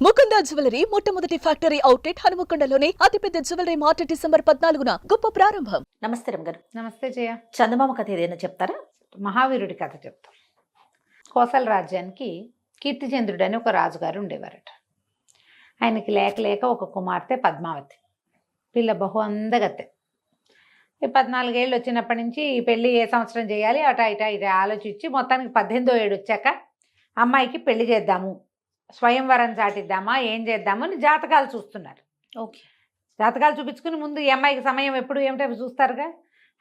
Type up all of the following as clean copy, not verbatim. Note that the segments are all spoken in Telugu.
ముకుంద జ్యువెలరీ మొట్టమొదటి ఫ్యాక్టరీ అవుట్లెట్ హనుమకొండలోనే అతిపెద్ద జ్యువెలరీ మార్ట్ డిసెంబర్ 14న గొప్ప ప్రారంభం. నమస్తే రమగారు. నమస్తే జయ. చందమామ కథ ఏదైనా చెప్తారా? మహావీరుడి కథ చెప్తాం. కోసల రాజ్యానికి కీర్తిచంద్రుడు అని ఒక రాజుగారు ఉండేవారట. ఆయనకి లేక లేక ఒక కుమార్తె పద్మావతి. పిల్ల బహు అందగత్తె. ఈ 14 ఏళ్ళు వచ్చినప్పటి నుంచి ఈ పెళ్లి ఏ సంవత్సరం చేయాలి అటా ఇటా ఆలోచించి మొత్తానికి 18వ ఏడు వచ్చాక అమ్మాయికి పెళ్లి చేద్దాము, స్వయంవరం చాటిద్దామా, ఏం చేద్దాము అని జాతకాలు చూస్తున్నారు. ఓకే, జాతకాలు చూపించుకుని ముందు ఈ అమ్మాయికి సమయం ఎప్పుడు ఏమిటో అవి చూస్తారుగా.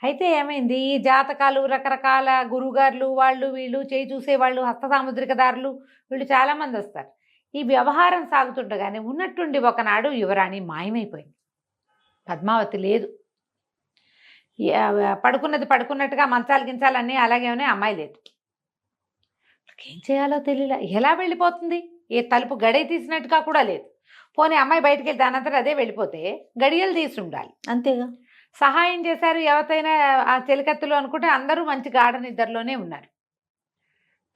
అయితే ఏమైంది, ఈ జాతకాలు రకరకాల గురువుగారులు వాళ్ళు వీళ్ళు చేయి చూసేవాళ్ళు, హస్త సాముద్రికదారులు వీళ్ళు చాలామంది వస్తారు. ఈ వ్యవహారం సాగుతుండగానే ఉన్నట్టుండి ఒకనాడు యువరాణి మాయమైపోయింది. పద్మావతి లేదు. పడుకున్నది పడుకున్నట్టుగా మంచాలు గించాలన్నీ అలాగే ఉన్నాయి, అమ్మాయి లేదు. ఏం చేయాలో తెలియలే. ఎలా వెళ్ళిపోతుంది? ఏ తలుపు గడియ తీసినట్టుగా కూడా లేదు. పోనీ అమ్మాయి బయటికి వెళ్తే అనంతరం అదే వెళ్ళిపోతే గడియలు తీసి ఉండాలి. అంతేగా. సహాయం చేశారు ఎవరైనా ఆ చెలికత్తులు అనుకుంటే అందరూ మంచి గాఢ నిద్రలోనే ఉన్నారు.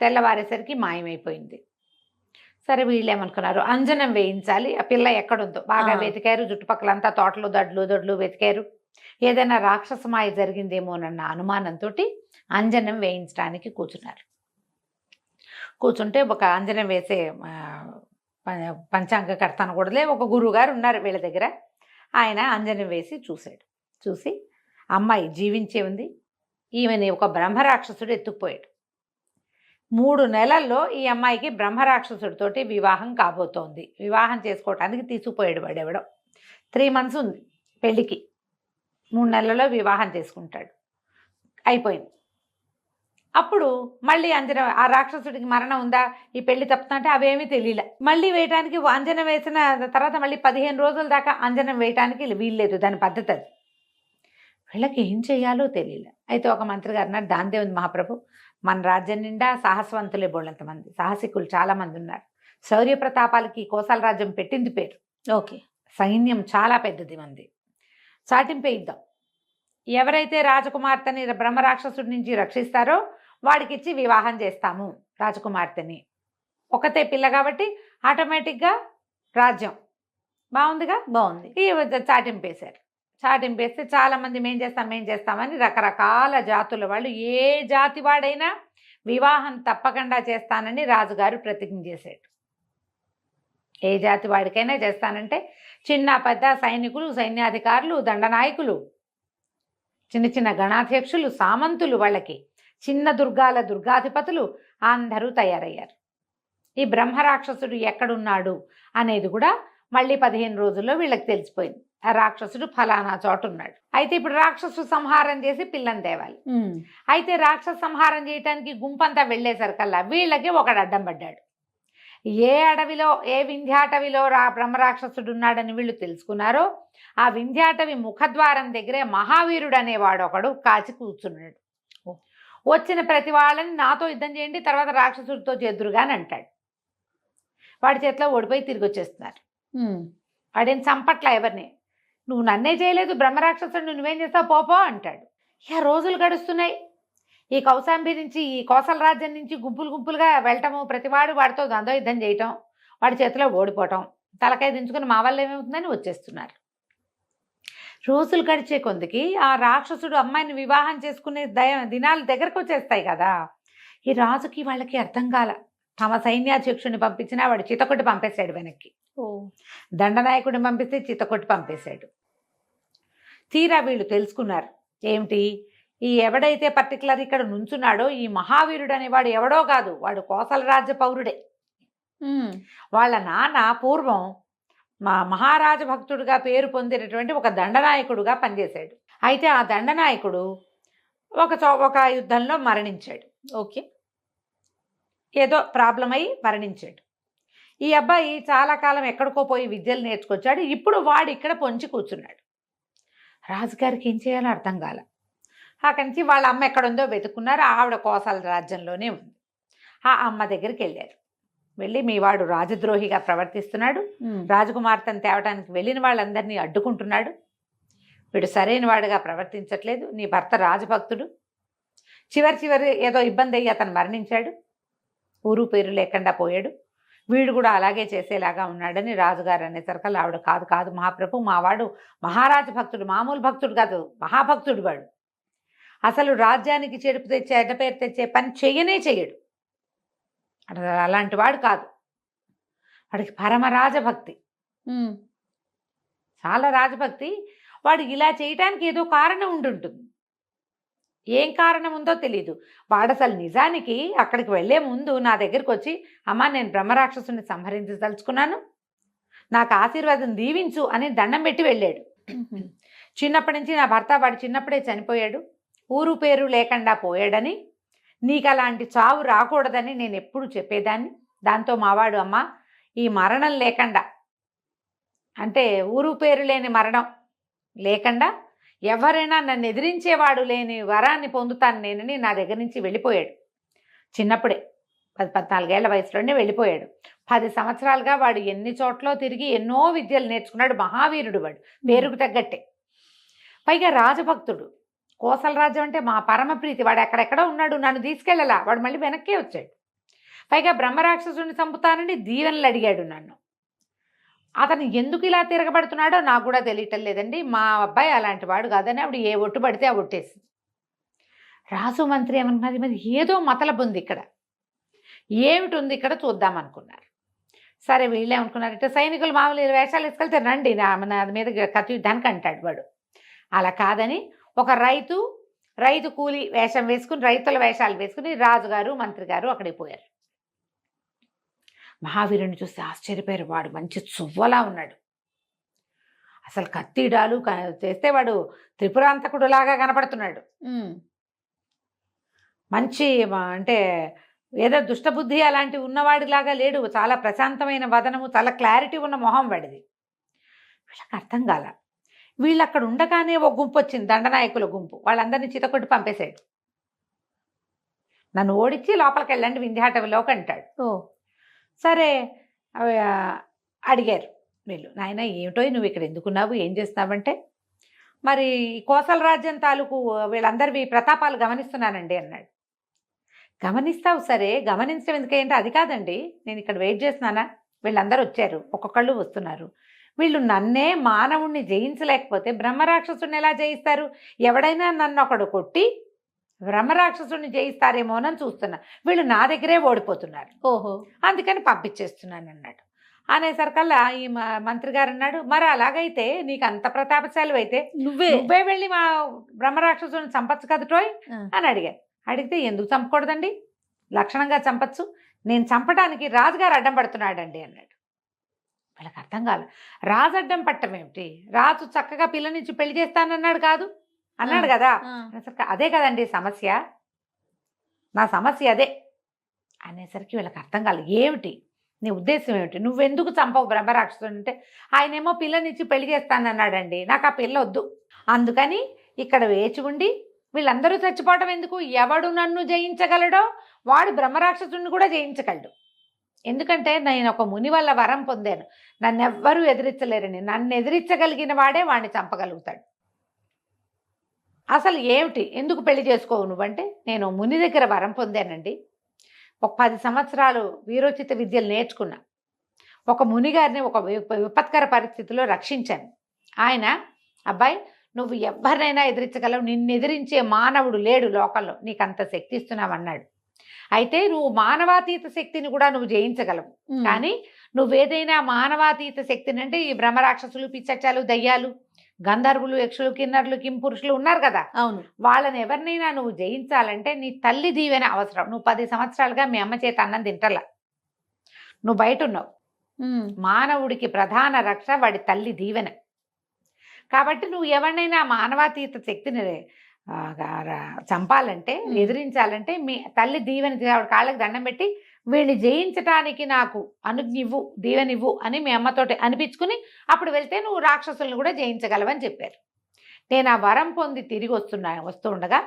తెల్లవారేసరికి మాయమైపోయింది. సరే వీళ్ళేమనుకున్నారు, అంజనం వేయించాలి, ఆ పిల్ల ఎక్కడుందో బాగా వెతికారు. చుట్టుపక్కలంతా తోటలు దొడ్లు వెతికారు. ఏదైనా రాక్షస మాయ జరిగిందేమోనన్న అనుమానంతో అంజనం వేయించడానికి కూర్చున్నారు. కూర్చుంటే ఒక అంజనం వేసే పంచాంగకర్త అనకూడదులే, ఒక గురువుగారు ఉన్నారు వీళ్ళ దగ్గర. ఆయన అంజనం వేసి చూశాడు. చూసి అమ్మాయి జీవించే ఉంది, ఈమెని ఒక బ్రహ్మరాక్షసుడు ఎత్తుకుపోయాడు. 3 నెలల్లో ఈ అమ్మాయికి బ్రహ్మరాక్షసుడితోటి వివాహం కాబోతోంది. వివాహం చేసుకోవటానికి తీసుకుపోయాడు వాడెవడో. 3 months ఉంది పెళ్ళికి. 3 నెలల్లో వివాహం చేసుకుంటాడు. అయిపోయింది. అప్పుడు మళ్ళీ అంజనం, ఆ రాక్షసుడికి మరణం ఉందా, ఈ పెళ్లి తప్పుతుంటే అవేమీ తెలియలే. మళ్ళీ వేయటానికి అంజనం వేసిన తర్వాత మళ్ళీ 15 రోజుల దాకా అంజనం వేయటానికి వీల్లేదు, దాని పద్ధతి అది. వీళ్ళకి ఏం చేయాలో తెలియలే. అయితే ఒక మంత్రి గారు అన్నారు, దాందే ఉంది మహాప్రభు, మన రాజ్యం నిండా సాహసవంతులే బోళ్ళంతమంది, సాహసికులు చాలామంది ఉన్నారు. శౌర్య ప్రతాపాలకి కోసల రాజ్యం పెట్టింది పేరు. ఓకే, సైన్యం చాలా పెద్దది మంది. చాటింపేయిద్దాం. ఎవరైతే రాజకుమార్తెని బ్రహ్మరాక్షసుడి నుంచి రక్షిస్తారో వాడికిచ్చి వివాహం చేస్తాము రాజకుమార్తెని. ఒకతే పిల్ల కాబట్టి ఆటోమేటిక్గా రాజ్యం బాగుందిగా. బాగుంది. ఈ చాటింపేశారు. చాటింపేస్తే చాలామంది మేం చేస్తామని రకరకాల జాతుల వాళ్ళు, ఏ జాతి వాడైనా వివాహం తప్పకుండా చేస్తానని రాజుగారు ప్రతిజ్ఞ చేశాడు. ఏ జాతి వాడికైనా చేస్తానంటే చిన్న పెద్ద సైనికులు, సైన్యాధికారులు, దండనాయకులు, చిన్న చిన్న గణాధ్యక్షులు, సామంతులు, వాళ్ళకి చిన్న దుర్గాధిపతులు అందరూ తయారయ్యారు. ఈ బ్రహ్మరాక్షసుడు ఎక్కడున్నాడు అనేది కూడా మళ్ళీ 15 రోజుల్లో వీళ్ళకి తెలిసిపోయింది. ఆ రాక్షసుడు ఫలానా చోట ఉన్నాడు. అయితే ఇప్పుడు రాక్షసు సంహారం చేసి పిల్లని తేవాలి. అయితే రాక్షస సంహారం చేయటానికి గుంపంతా వెళ్ళేసరికల్లా వీళ్ళకి ఒకడు అడ్డం పడ్డాడు. ఏ అడవిలో, ఏ వింధ్యాటవిలో బ్రహ్మరాక్షసుడు ఉన్నాడని వీళ్ళు తెలుసుకున్నారో ఆ వింధ్యాటవి ముఖద్వారం దగ్గరే మహావీరుడు అనేవాడు ఒకడు కాచి కూర్చున్నాడు. వచ్చిన ప్రతి వాళ్ళని నాతో యుద్ధం చేయండి, తర్వాత రాక్షసుడితో చేద్దురుగాని అంటాడు. వాడి చేతిలో ఓడిపోయి తిరిగి వచ్చేస్తున్నారు. వాడేం చంపట్లా ఎవరిని. నువ్వు నన్నే చేయలేదు, బ్రహ్మరాక్షసుడు నువ్వేం చేస్తావు పోపో అంటాడు. ఇక రోజులు గడుస్తున్నాయి. ఈ కౌశాంబి నుంచి, ఈ కోసల రాజ్యం నుంచి గుంపులుగా వెళ్ళటము, ప్రతివాడు వాడితో ద్వంద్వ యుద్ధం చేయటం, వాడి చేతిలో ఓడిపోవటం, తలకాయ దించుకుని మా వల్ల ఏమవుతుందని వచ్చేస్తున్నారు. రోజులు గడిచే కొందికి ఆ రాక్షసుడు అమ్మాయిని వివాహం చేసుకునే దినాలు దగ్గరకు వచ్చేస్తాయి కదా. ఈ రాజుకి వాళ్ళకి అర్థం కాల. తమ సైన్యాధ్యక్షుడిని పంపించినా వాడు చితకొట్టి పంపేశాడు వెనక్కి. దండనాయకుడిని పంపిస్తే చితకొట్టి పంపేశాడు. తీరా వీళ్ళు తెలుసుకున్నారు ఏమిటి, ఈ ఎవడైతే పర్టికులర్ ఇక్కడ నుంచున్నాడో ఈ మహావీరుడు అనేవాడు ఎవడో కాదు, వాడు కోసల రాజ్య పౌరుడే. వాళ్ళ నాన్న పూర్వం మహారాజ భక్తుడిగా పేరు పొందినటువంటి ఒక దండనాయకుడుగా పనిచేశాడు. అయితే ఆ దండనాయకుడు ఒక యుద్ధంలో మరణించాడు. ఓకే, ఏదో ప్రాబ్లం అయ్యి మరణించాడు. ఈ అబ్బాయి చాలా కాలం ఎక్కడికో పోయి విద్యలు నేర్చుకొచ్చాడు. ఇప్పుడు వాడు ఇక్కడ పొంచి కూర్చున్నాడు. రాజుగారికి ఏం చేయాలో అర్థం కాల. అక్కడి నుంచి వాళ్ళ అమ్మ ఎక్కడుందో వెతుక్కున్నారు. ఆవిడ కోసల రాజ్యంలోనే ఉంది. ఆ అమ్మ దగ్గరికి వెళ్ళారు. వెళ్ళి మీ వాడు రాజద్రోహిగా ప్రవర్తిస్తున్నాడు, రాజకుమార్తెను తేవడానికి వెళ్ళిన వాళ్ళందరినీ అడ్డుకుంటున్నాడు, వీడు సరైన వాడుగా ప్రవర్తించట్లేదు, నీ భర్త రాజభక్తుడు, చివరి ఏదో ఇబ్బంది అయ్యి అతను మరణించాడు, ఊరు పేరు లేకుండా పోయాడు, వీడు కూడా అలాగే చేసేలాగా ఉన్నాడని రాజుగారు అనేసరికి ఆవిడ కాదు కాదు మహాప్రభు మావాడు మహారాజ భక్తుడు, మామూలు భక్తుడు కాదు, మహాభక్తుడు వాడు. అసలు రాజ్యానికి చెడుపు తెచ్చే అడ్డ పేరు తెచ్చే పని చెయ్యనే చెయ్యడు, అలాంటి వాడు కాదు. వాడికి పరమ రాజభక్తి, చాలా రాజభక్తి. వాడు ఇలా చేయటానికి ఏదో కారణం ఉండుంటుంది, ఏం కారణం ఉందో తెలీదు. వాడు అసలు నిజానికి అక్కడికి వెళ్లే ముందు నా దగ్గరికి వచ్చి, అమ్మా నేను బ్రహ్మరాక్షసుని సంహరించదలుచుకున్నాను, నాకు ఆశీర్వాదం దీవించు అని దండం పెట్టి వెళ్ళాడు. చిన్నప్పటి నుంచి నా భర్త వాడు చిన్నప్పుడే చనిపోయాడు, ఊరు పేరు లేకుండా పోయాడని, నీకు అలాంటి చావు రాకూడదని నేను ఎప్పుడు చెప్పేదాన్ని. దాంతో మావాడు, అమ్మ ఈ మరణం లేకుండా, అంటే ఊరు పేరు లేని మరణం లేకుండా ఎవరైనా నన్ను ఎదిరించేవాడు లేని వరాన్ని పొందుతాను నేనని నా దగ్గర నుంచి వెళ్ళిపోయాడు. చిన్నప్పుడే 14 ఏళ్ల వయసులోనే వెళ్ళిపోయాడు. 10 సంవత్సరాలుగా వాడు ఎన్ని చోట్ల తిరిగి ఎన్నో విద్యలు నేర్చుకున్నాడు. మహావీరుడు వాడు, పేరుకు తగ్గట్టే. పైగా రాజభక్తుడు. కోసల రాజ్యం అంటే మా పరమ ప్రీతి. వాడు ఎక్కడెక్కడో ఉన్నాడు, నన్ను తీసుకెళ్ళలా, వాడు మళ్ళీ వెనక్కే వచ్చాడు. పైగా బ్రహ్మరాక్షసుని చంపుతానని దీవెనలు అడిగాడు నన్ను. అతను ఎందుకు ఇలా తిరగబడుతున్నాడో నాకు కూడా తెలియటం లేదండి. మా అబ్బాయి అలాంటి వాడు కాదని ఆవిడ ఏ ఒట్టు పడితే ఆ ఒట్టేసి. రాజు మంత్రి ఏమన్నారు, మరి ఏదో మతలబు ఉంది ఇక్కడ, ఏమిటి ఉంది ఇక్కడ చూద్దాం అనుకున్నారు. సరే వీళ్ళేమనుకున్నారంటే, సైనికులు మామూలు వేషాలు వేసుకెళ్తే రండి నా మీద కత్తి యుద్ధానికి అంటాడు వాడు. అలా కాదని ఒక రైతు కూలి వేషం వేసుకుని, రైతుల వేషాలు వేసుకుని రాజుగారు మంత్రి గారు అక్కడికి పోయారు. మహావీరుని చూస్తే ఆశ్చర్యపోయారు. వాడు మంచి చువ్వలా ఉన్నాడు, అసలు కత్తిడాలు చేస్తే వాడు త్రిపురాంతకుడు లాగా కనపడుతున్నాడు. మంచి అంటే ఏదో దుష్టబుద్ధి అలాంటివి ఉన్నవాడిలాగా లేడు. చాలా ప్రశాంతమైన వదనము, చాలా క్లారిటీ ఉన్న మొహం వాడిది. వీళ్ళకి అర్థం కాల. వీళ్ళు అక్కడ ఉండగానే ఒక గుంపు వచ్చింది, దండనాయకుల గుంపు. వాళ్ళందరినీ చితకొట్టి పంపేశాడు. నన్ను ఓడించి లోపలికి వెళ్ళండి వింధ్యాటవిలోకి అంటాడు. సరే అడిగారు వీళ్ళు, నాయన ఏమిటో నువ్వు ఇక్కడ ఎందుకున్నావు, ఏం చేస్తున్నావంటే, మరి కోసల రాజ్యం తాలూకు వీళ్ళందరివి ప్రతాపాలు గమనిస్తున్నానండి అన్నాడు. గమనిస్తావు సరే, గమనించడం ఎందుకంటే అది కాదండి, నేను ఇక్కడ వెయిట్ చేస్తున్నానా, వీళ్ళందరూ వచ్చారు, ఒక్కొక్కళ్ళు వస్తున్నారు, వీళ్ళు నన్నే మానవుణ్ణి జయించలేకపోతే బ్రహ్మరాక్షసుని ఎలా జయిస్తారు? ఎవడైనా నన్ను ఒకడు కొట్టి బ్రహ్మరాక్షసుని జయిస్తారేమోనని చూస్తున్నా, వీళ్ళు నా దగ్గరే ఓడిపోతున్నారు, అందుకని పంపించేస్తున్నాను అన్నాడు. అనేసరికల్లా ఈ మంత్రి గారు అన్నాడు, మరి అలాగైతే నీకు అంత ప్రతాపశాలి అయితే నువ్వే వెళ్ళి మా బ్రహ్మరాక్షసుని చంపచ్చు కదటోయ్ అని అడిగారు. అడిగితే ఎందుకు చంపకూడదండి, లక్షణంగా చంపచ్చు, నేను చంపడానికి రాజుగారు అడ్డం పడుతున్నాడండి అన్నాడు. వాళ్ళకి అర్థం కాదు, రాజు అడ్డం పట్టం ఏమిటి, రాజు చక్కగా పిల్లనిచ్చి పెళ్లి చేస్తానన్నాడు కాదు అన్నాడు కదా. అదే కదండి సమస్య, నా సమస్య అదే అనేసరికి వీళ్ళకి అర్థం కాలేదు. ఏమిటి నీ ఉద్దేశం ఏమిటి, నువ్వెందుకు చంపవు బ్రహ్మరాక్షసుడు అంటే, ఆయనేమో పిల్లనిచ్చి పెళ్లి చేస్తానన్నాడండి, నాకు ఆ పిల్ల వద్దు, అందుకని ఇక్కడ వేచి ఉండి వీళ్ళందరూ చచ్చిపోవటం ఎందుకు, ఎవడు నన్ను జయించగలడో వాడు బ్రహ్మరాక్షసుడిని కూడా జయించగలడు, ఎందుకంటే నేను ఒక ముని వల్ల వరం పొందాను, నన్ను ఎవ్వరూ ఎదిరించలేరని, నన్ను ఎదిరించగలిగిన వాడే వాడిని చంపగలుగుతాడు. అసలు ఏమిటి, ఎందుకు పెళ్లి చేసుకోవు నువ్వంటే, నేను ముని దగ్గర వరం పొందానండి, ఒక 10 సంవత్సరాలు వీరోచిత విద్యలు నేర్చుకున్నా, ఒక మునిగారిని ఒక విపత్కర పరిస్థితిలో రక్షించాను, ఆయన అబ్బాయి నువ్వు ఎవరినైనా ఎదిరించగలవు, నిన్ను ఎదిరించే మానవుడు లేడు లోకంలో, నీకు అంత శక్తి ఇస్తున్నామన్నాడు. అయితే నువ్వు మానవాతీత శక్తిని కూడా నువ్వు జయించగలవు, కానీ నువ్వేదైనా మానవాతీత శక్తిని అంటే ఈ బ్రహ్మరాక్షసులు, పిచ్చచ్చాలు, దయ్యాలు, గంధర్వులు, యక్షులు, కిన్నరులు, కింపురుషులు ఉన్నారు కదా, అవును, వాళ్ళని ఎవరినైనా నువ్వు జయించాలంటే నీ తల్లి దీవెన అవసరం. నువ్వు 10 సంవత్సరాలుగా మీ అమ్మ చేత అన్నం తింటలా, నువ్వు బయట ఉన్నావు, మానవుడికి ప్రధాన రక్ష వాడి తల్లి దీవెన. కాబట్టి నువ్వు ఎవరినైనా మానవాతీత శక్తిని చంపాలంటే, ఎదిరించాలంటే మీ తల్లి దీవెన కాళ్ళకి దండం పెట్టి వీడిని జయించటానికి నాకు అనుజ్ఞివ్వు, దీవెనివ్వు అని మీ అమ్మతోటి అనిపించుకుని అప్పుడు వెళ్తే నువ్వు రాక్షసులను కూడా జయించగలవని చెప్పారు. నేను ఆ వరం పొంది తిరిగి వస్తూ ఉండగా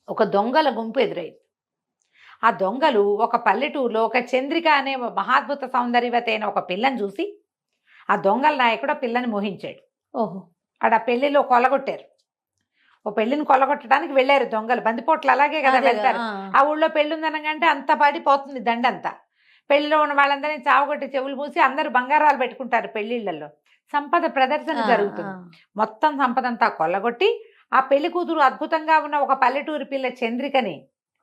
ఒక దొంగల గుంపు ఎదురైంది. ఆ దొంగలు ఒక పల్లెటూరులో ఒక చంద్రిక అనే మహాద్భుత సౌందర్యవతి అయిన ఒక పిల్లని చూసి ఆ దొంగల నాయకుడు ఆ పిల్లని మోహించాడు. ఆడ పెళ్లిలో కొలగొట్టారు, ఓ పెళ్లిని కొల్లగొట్టడానికి వెళ్ళారు దొంగలు, బందిపోట్లు అలాగే కదా వెళ్తారు, ఆ ఊళ్ళో పెళ్లి ఉందనగానే అంత పడిపోతుంది దండంతా. పెళ్లిలో ఉన్న వాళ్ళందరినీ చావగొట్టి చెవులు మూసి అందరూ బంగారాలు పెట్టుకుంటారు పెళ్లిళ్లలో. సంపద ప్రదర్శన జరుగుతుంది. మొత్తం సంపద అంతా కొల్లగొట్టి ఆ పెళ్లి కూతురు అద్భుతంగా ఉన్న ఒక పల్లెటూరి పిల్ల చంద్రికని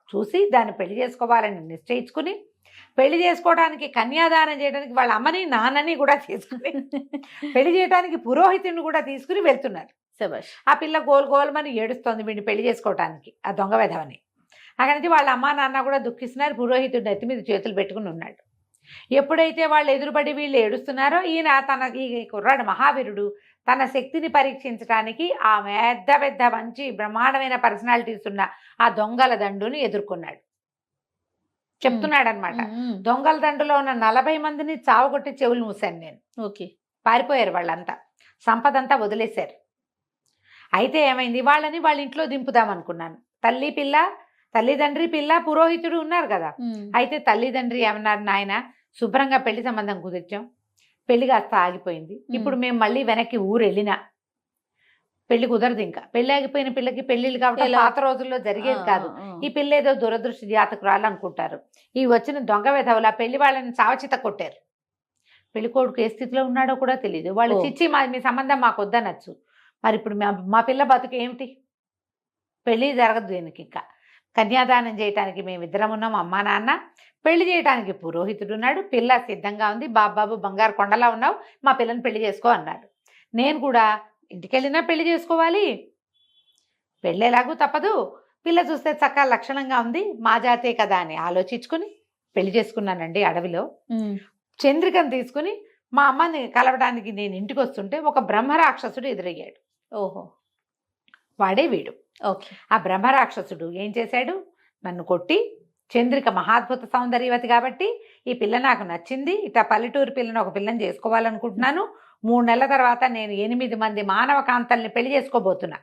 చూసి దాన్ని పెళ్లి చేసుకోవాలని నిశ్చయించుకుని పెళ్లి చేసుకోవడానికి కన్యాదానం చేయడానికి వాళ్ళ అమ్మని నాన్నని కూడా తీసుకుని పెళ్లి చేయడానికి పురోహితుడిని కూడా తీసుకుని వెళ్తున్నారు. ఆ పిల్ల గోల్మని ఏడుస్తోంది వీడిని పెళ్లి చేసుకోవటానికి, ఆ దొంగ వెధవని. అక్కడి నుంచి వాళ్ళ అమ్మ నాన్న కూడా దుఃఖిస్తున్నారు. పురోహితుడి నెత్తి మీద చేతులు పెట్టుకుని ఉన్నాడు. ఎప్పుడైతే వాళ్ళు ఎదురుపడి వీళ్ళు ఏడుస్తున్నారో ఈయన ఈ కుర్రాడు మహావీరుడు తన శక్తిని పరీక్షించడానికి ఆ పెద్ద పెద్ద మంచి బ్రహ్మాండమైన పర్సనాలిటీస్ ఉన్న ఆ దొంగల దండుని ఎదుర్కొన్నాడు. చెప్తున్నాడు అనమాట, దొంగల దండులో ఉన్న 40 మందిని చావగొట్టి చెవులు మూసాను నేను. ఓకే. పారిపోయారు వాళ్ళంతా, సంపదంతా వదిలేశారు. అయితే ఏమైంది, వాళ్ళని వాళ్ళ ఇంట్లో దింపుదామనుకున్నాను. తల్లిదండ్రి పిల్ల పురోహితుడు ఉన్నారు కదా. అయితే తల్లిదండ్రి ఏమన్నారు, నాయన శుభ్రంగా పెళ్లి సంబంధం కుదిర్చాం, పెళ్లి కాస్త ఆగిపోయింది, ఇప్పుడు మేము మళ్ళీ వెనక్కి ఊరు వెళ్ళినా పెళ్లి కుదరదు. ఇంకా పెళ్లి ఆగిపోయిన పిల్లకి పెళ్లిళ్ళు కాబట్టి పాత రోజుల్లో జరిగేది కాదు. ఈ పిల్ల ఏదో దురదృష్టి జాతకురాలు అనుకుంటారు. ఈ వచ్చిన దొంగ వెధవుల పెళ్లి వాళ్ళని చావచిత కొట్టారు. పెళ్లి కొడుకు ఏ స్థితిలో ఉన్నాడో కూడా తెలియదు. వాళ్ళు చిచ్చి మీ సంబంధం మాకు వద్దనొచ్చు. మరి ఇప్పుడు మా పిల్ల బతుకు ఏమిటి? పెళ్లి జరగదు దీనికి. ఇంకా కన్యాదానం చేయటానికి మేమిద్దరం ఉన్నాం, అమ్మా నాన్న. పెళ్లి చేయడానికి పురోహితుడు ఉన్నాడు. పిల్ల సిద్ధంగా ఉంది. బాబాబు బంగారు కొండలా ఉన్నావు, మా పిల్లని పెళ్లి చేసుకో అన్నాడు. నేను కూడా ఇంటికెళ్ళినా పెళ్లి చేసుకోవాలి, పెళ్ళి ఎలాగూ తప్పదు, పిల్ల చూస్తే చక్కగా లక్షణంగా ఉంది, మా జాతే కదా అని ఆలోచించుకుని పెళ్లి చేసుకున్నానండి. అడవిలో చంద్రికను తీసుకుని మా అమ్మని కలవడానికి నేను ఇంటికి వస్తుంటే ఒక బ్రహ్మరాక్షసుడు ఎదురయ్యాడు. ఓహో, వాడే వీడు. ఓకే. ఆ బ్రహ్మరాక్షసుడు ఏం చేశాడు, నన్ను కొట్టి, చంద్రిక మహాద్భుత సౌందర్యవతి కాబట్టి ఈ పిల్ల నాకు నచ్చింది, ఇట్లా పల్లెటూరు పిల్లని ఒక పిల్లని చేసుకోవాలనుకుంటున్నాను, 3 నెలల తర్వాత నేను 8 మంది మానవ కాంతల్ని పెళ్లి చేసుకోబోతున్నా,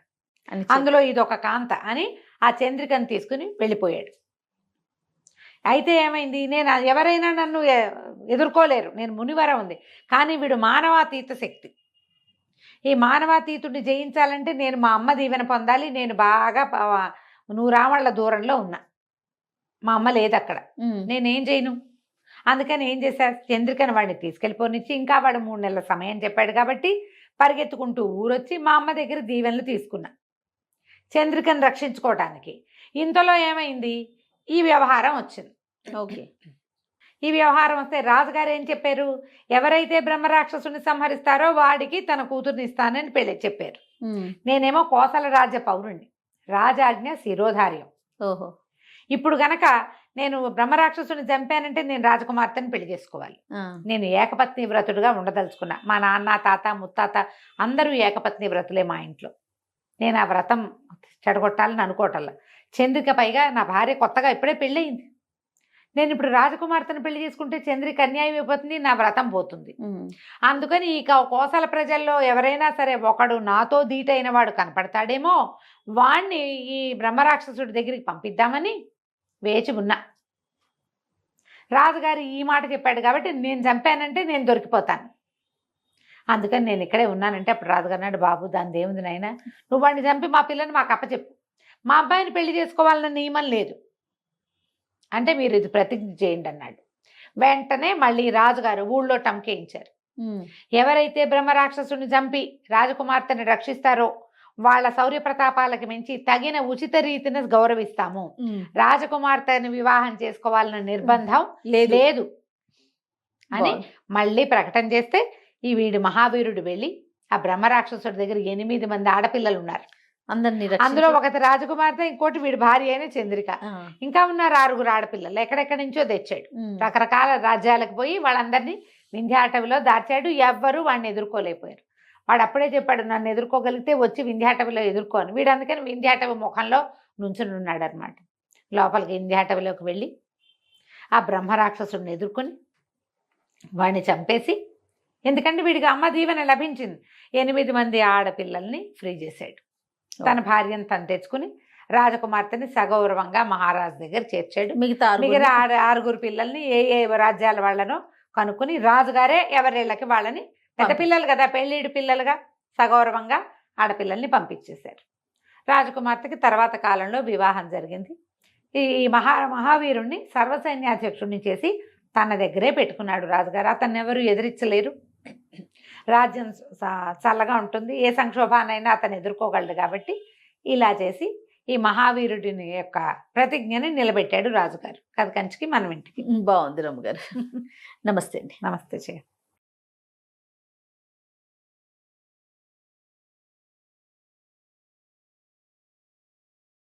అందులో ఇదొక కాంత అని ఆ చంద్రికను తీసుకుని వెళ్ళిపోయాడు. అయితే ఏమైంది, నేను ఎవరైనా నన్ను ఎదుర్కోలేరు, నేను మునివర ఉంది. కానీ వీడు మానవాతీత శక్తి. ఈ మానవాతీతుడిని జయించాలంటే నేను మా అమ్మ దీవెన పొందాలి. నేను బాగా 100 రామళ్ళ దూరంలో ఉన్నా, మా అమ్మ లేదు అక్కడ, నేనేం చేయను. అందుకని ఏం చేశారు, చంద్రికను వాడిని తీసుకెళ్ళిపోనిచ్చి, ఇంకా వాడు 3 నెలల సమయం చెప్పాడు కాబట్టి పరిగెత్తుకుంటూ ఊరొచ్చి మా అమ్మ దగ్గర దీవెనలు తీసుకున్నా చంద్రికను రక్షించుకోవటానికి. ఇంతలో ఏమైంది, ఈ వ్యవహారం వచ్చింది. ఓకే. ఈ వ్యవహారం వస్తే రాజుగారు ఏం చెప్పారు, ఎవరైతే బ్రహ్మరాక్షసుని సంహరిస్తారో వాడికి తన కూతుర్ని ఇస్తానని చెప్పారు. నేనేమో కోసల రాజ్య పౌరుణ్ణి, రాజాజ్ఞ శిరోధార్యం. ఓహో. ఇప్పుడు గనక నేను బ్రహ్మరాక్షసుని చంపానంటే నేను రాజకుమార్తెని పెళ్లి చేసుకోవాలి. నేను ఏకపత్ని వ్రతుడుగా ఉండదలుచుకున్నా. మా నాన్న, తాత, ముత్తాత అందరూ ఏకపత్ని వ్రతులే మా ఇంట్లో. నేను ఆ వ్రతం చెడగొట్టాలని అనుకోవటల్లా. చంద్రిక పైగా నా భార్య కొత్తగా ఇప్పుడే పెళ్ళయింది. నేను ఇప్పుడు రాజకుమార్తెను పెళ్లి చేసుకుంటే చంద్రిక అన్యాయం అయిపోతుంది, నా వ్రతం పోతుంది. అందుకని ఇక కోసల ప్రజల్లో ఎవరైనా సరే ఒకడు నాతో ధీటైన వాడు కనపడతాడేమో, వాణ్ణి ఈ బ్రహ్మరాక్షసుడి దగ్గరికి పంపిద్దామని వేచి ఉన్నా. రాజుగారు ఈ మాట చెప్పాడు కాబట్టి నేను చంపానంటే నేను దొరికిపోతాను, అందుకని నేను ఇక్కడే ఉన్నానంటే అప్పుడు రాజుగారు అన్నాడు, బాబు దాని దేవుంది నాయన, నువ్వు వాడిని చంపి మా పిల్లని మాకు అప్పచెప్పు, మా అబ్బాయిని పెళ్లి చేసుకోవాలన్న నియమం లేదు అంటే మీరు ఇది ప్రతిజ్ఞ చేయండి అన్నాడు. వెంటనే మళ్ళీ రాజుగారు ఊళ్ళో టంకేయించారు. ఎవరైతే బ్రహ్మరాక్షసుని చంపి రాజకుమార్తెని రక్షిస్తారో వాళ్ళ శౌర్య ప్రతాపాలకు మించి తగిన ఉచిత రీతిని గౌరవిస్తాము, రాజకుమార్తెని వివాహం చేసుకోవాలన్న నిర్బంధం లేదు అని మళ్ళీ ప్రకటన చేస్తే ఈ వీడు మహావీరుడు వెళ్ళి ఆ బ్రహ్మరాక్షసుడి దగ్గర 8 మంది ఆడపిల్లలు ఉన్నారు. అందులో ఒకటి రాజకుమార్తె, ఇంకోటి వీడి భార్య అయిన చంద్రిక, ఇంకా ఉన్నారు 6 ఆడపిల్లలు. ఎక్కడెక్కడి నుంచో తెచ్చాడు. రకరకాల రాజ్యాలకు పోయి వాళ్ళందరినీ వింధ్యాటవిలో దాచాడు. ఎవ్వరూ వాడిని ఎదుర్కోలేకపోయారు. వాడు అప్పుడే చెప్పాడు, నన్ను ఎదుర్కోగలిగితే వచ్చి వింధ్యాటవిలో ఎదుర్కోను. వీడు అందుకని వింధ్యాటవి ముఖంలో నుంచుని ఉన్నాడు అనమాట. లోపలికి వింధ్యాటవిలోకి వెళ్ళి ఆ బ్రహ్మరాక్షసుడిని ఎదుర్కొని వాడిని చంపేసి, ఎందుకంటే వీడికి అమ్మ దీవెన లభించింది, 8 మంది ఆడపిల్లల్ని ఫ్రీ చేశాడు. తన భార్యను తను తెచ్చుకుని రాజకుమార్తెని సగౌరవంగా మహారాజు దగ్గర చేర్చాడు. మిగతా 6 పిల్లల్ని ఏ రాజ్యాల వాళ్ళనో కనుక్కుని రాజుగారే ఎవరిళ్ళకి వాళ్ళని, పెద్ద పిల్లలు కదా పెళ్ళిడి పిల్లలుగా, సగౌరవంగా ఆడపిల్లల్ని పంపించేశారు. రాజకుమార్తెకి తర్వాత కాలంలో వివాహం జరిగింది. ఈ మహావీరుణ్ణి సర్వసైన్యాధ్యక్షుడిని చేసి తన దగ్గరే పెట్టుకున్నాడు రాజుగారు. అతన్ని ఎవరు ఎదిరించలేరు. రాజ్యం చల్లగా ఉంటుంది, ఏ సంక్షోభానైనా అతను ఎదుర్కోగలడు. కాబట్టి ఇలా చేసి ఈ మహావీరుడిని యొక్క ప్రతిజ్ఞని నిలబెట్టాడు రాజుగారు. కథ కంచికి మనం ఇంటికి. బాగుంది రమ్మగారు. నమస్తే అండి. నమస్తే చెయ్య.